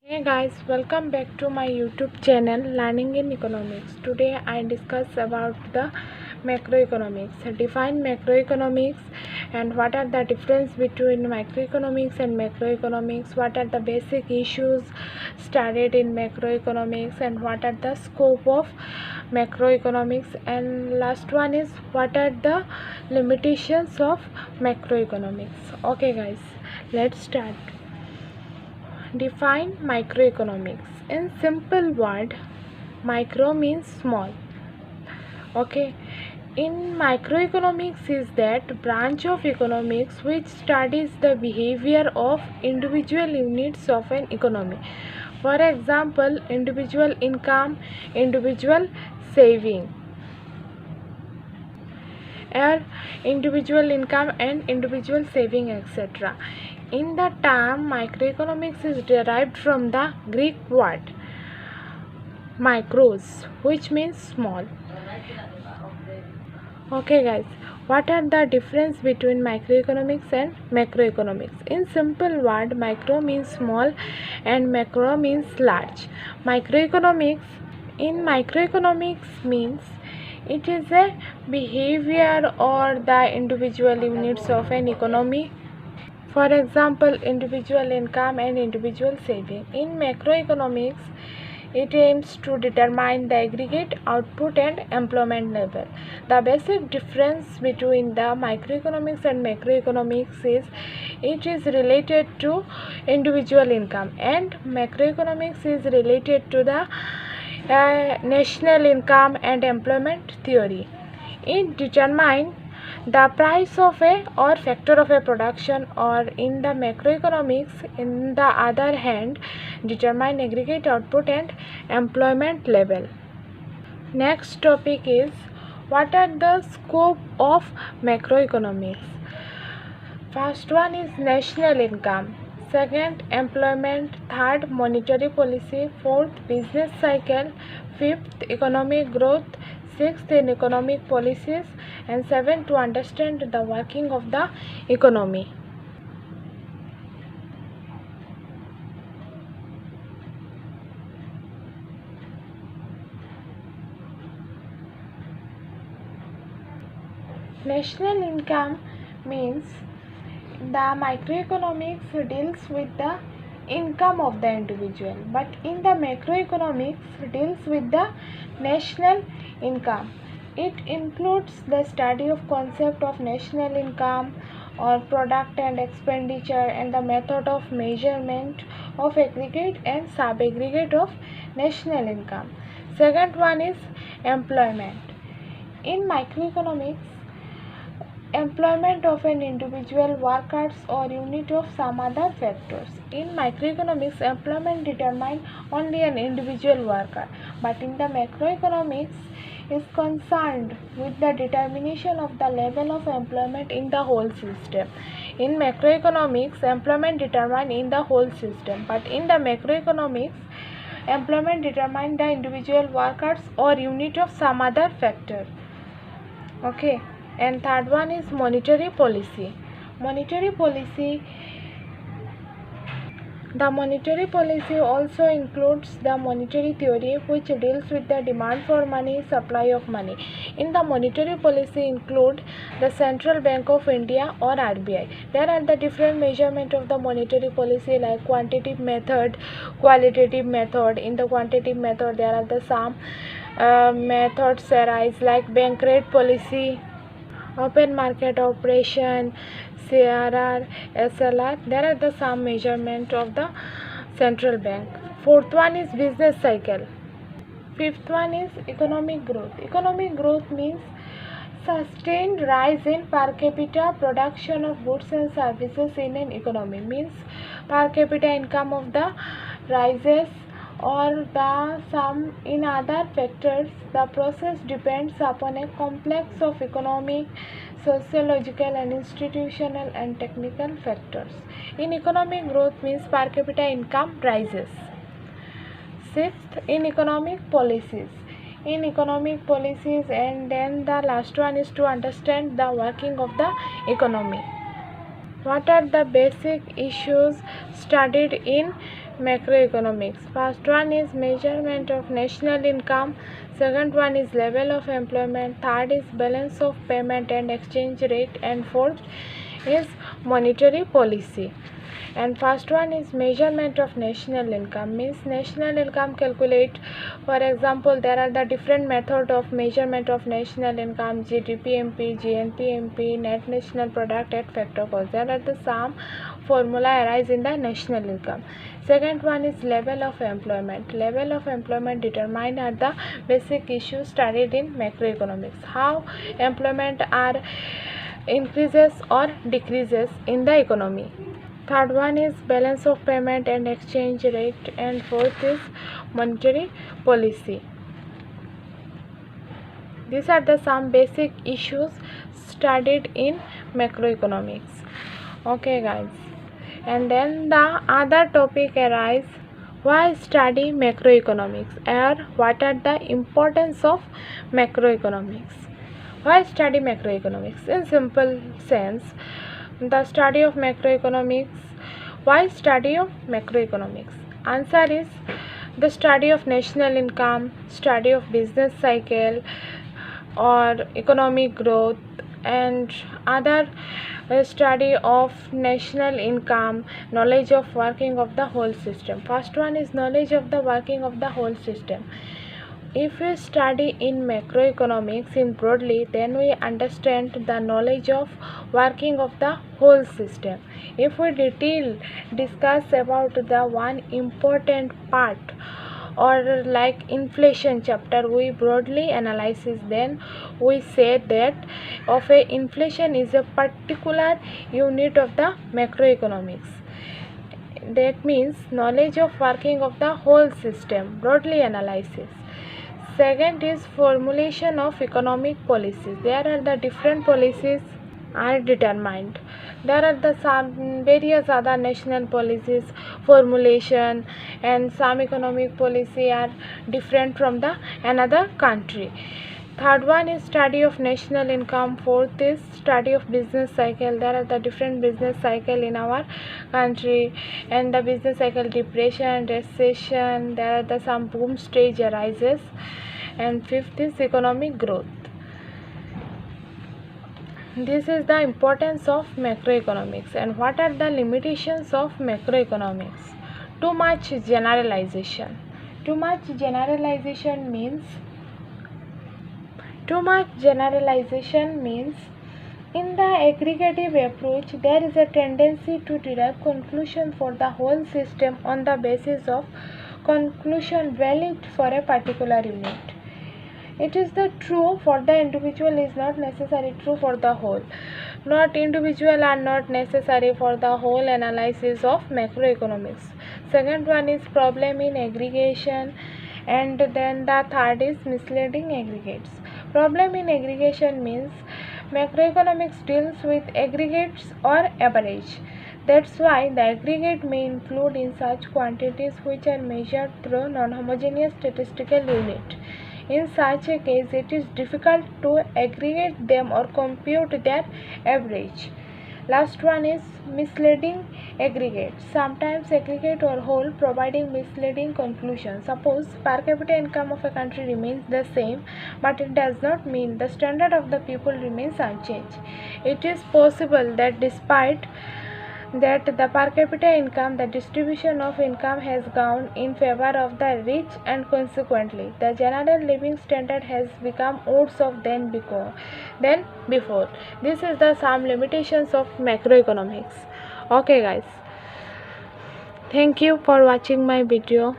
Hey guys, welcome back to my YouTube channel Learning in Economics. Today I discuss about the macroeconomics. Define macroeconomics and what are the difference between microeconomics and macroeconomics, what are the basic issues studied in macroeconomics and what are the scope of macroeconomics, and last one is what are the limitations of macroeconomics. Okay guys, let's start. Define microeconomics. In simple word, micro means small. Okay. In microeconomics is that branch of economics which studies the behavior of individual units of an economy. For example, individual income, individual saving, or individual income and individual saving, etc. In the term microeconomics is derived from the Greek word micros, which means small. Okay guys, what are the difference between microeconomics and macroeconomics? In simple word, micro means small and macro means large. Microeconomics means it is a behavior or the individual units of an economy. For example, individual income and individual saving. In macroeconomics, it aims to determine the aggregate output and employment level. The basic difference between the microeconomics and macroeconomics is it is related to individual income, and macroeconomics is related to the national income and employment theory. It determines the price of a or factor of a production, or in the macroeconomics, in the other hand, determine aggregate output and employment level. Next topic is what are the scope of macroeconomics. First one is national income, second employment, third monetary policy, fourth business cycle, fifth economic growth, sixth in economic policies, and seventh to understand the working of the economy. National income means the microeconomics deals with the income of the individual, but in the macroeconomics deals with the national income. It includes the study of concept of national income or product and expenditure and the method of measurement of aggregate and sub-aggregate of national income. Second one is employment. In microeconomics, employment of an individual, workers or unit of some other factors. In microeconomics, employment determines only an individual worker, but in the macroeconomics is concerned with the determination of the level of employment in the whole system. In macroeconomics, employment determined in the whole system, but in the macroeconomics, employment determines the individual workers or unit of some other factor. Okay. And third one is monetary policy. The monetary policy also includes the monetary theory, which deals with the demand for money, supply of money. In the monetary policy include the Central Bank of India or RBI. There are the different measurement of the monetary policy like quantitative method, qualitative method. In the quantitative method, there are the some methods arise like bank rate policy, open market operation, CRR, SLR. There are the some measurement of the central bank. Fourth one is business cycle. Fifth one is economic growth. Economic growth means sustained rise in per capita production of goods and services in an economy. Means per capita income of the rises or the sum in other factors. The process depends upon a complex of economic, sociological and institutional and technical factors. In economic growth means per capita income rises. Sixth, in economic policies. And then the last one is to understand the working of the economy. What are the basic issues studied in macroeconomics. First one is measurement of national income, second one is level of employment, third is balance of payment and exchange rate, and fourth is monetary policy. And first one is measurement of national income, means national income calculate. For example, there are the different method of measurement of national income: GDP-MP, GNP-MP, net national product, and factor cost. There are the some formula arise in the national income. Second one is level of employment. Level of employment determined are the basic issues studied in macroeconomics: how employment are increases or decreases in the economy. Third one is balance of payment and exchange rate, and fourth is monetary policy. These are the some basic issues studied in macroeconomics. Okay guys, and then the other topic arise: why study macroeconomics, or what are the importance of macroeconomics? Why study macroeconomics? In simple sense, the study of macroeconomics. Why study of macroeconomics? Answer is the study of national income, study of business cycle or economic growth, and other study of national income, knowledge of working of the whole system. First one is knowledge of the working of the whole system. If we study in macroeconomics in broadly, then we understand the knowledge of working of the whole system. If we discuss about the one important part, or like inflation chapter, we broadly analysis, then we say that of a inflation is a particular unit of the macroeconomics. That means knowledge of working of the whole system, broadly analysis. Second is formulation of economic policies. There are the different policies are determined. There are the some various other national policies formulation, and some economic policy are different from the another country. Third one is study of national income. Fourth is study of business cycle. There are the different business cycle in our country, and the business cycle depression, recession. There are the some boom stage arises. And fifth is economic growth. This is the importance of macroeconomics. And what are the limitations of macroeconomics? Too much generalization. Too much generalization means in the aggregative approach, there is a tendency to derive conclusion for the whole system on the basis of conclusion valid for a particular unit. It is the true for the individual is not necessarily true for the whole. Not individual are not necessary for the whole analysis of macroeconomics. Second one is problem in aggregation, and then the third is misleading aggregates. Problem in aggregation means macroeconomics deals with aggregates or average. That's why the aggregate may include in such quantities which are measured through non-homogeneous statistical unit. In such a case, it is difficult to aggregate them or compute their average. Last one is misleading aggregate. Sometimes aggregate or whole providing misleading conclusions. Suppose per capita income of a country remains the same, but it does not mean the standard of the people remains unchanged. It is possible that despite that the per capita income, the distribution of income has gone in favor of the rich, and consequently the general living standard has become worse off than before. This is the some limitations of macroeconomics. Okay guys, thank you for watching my video.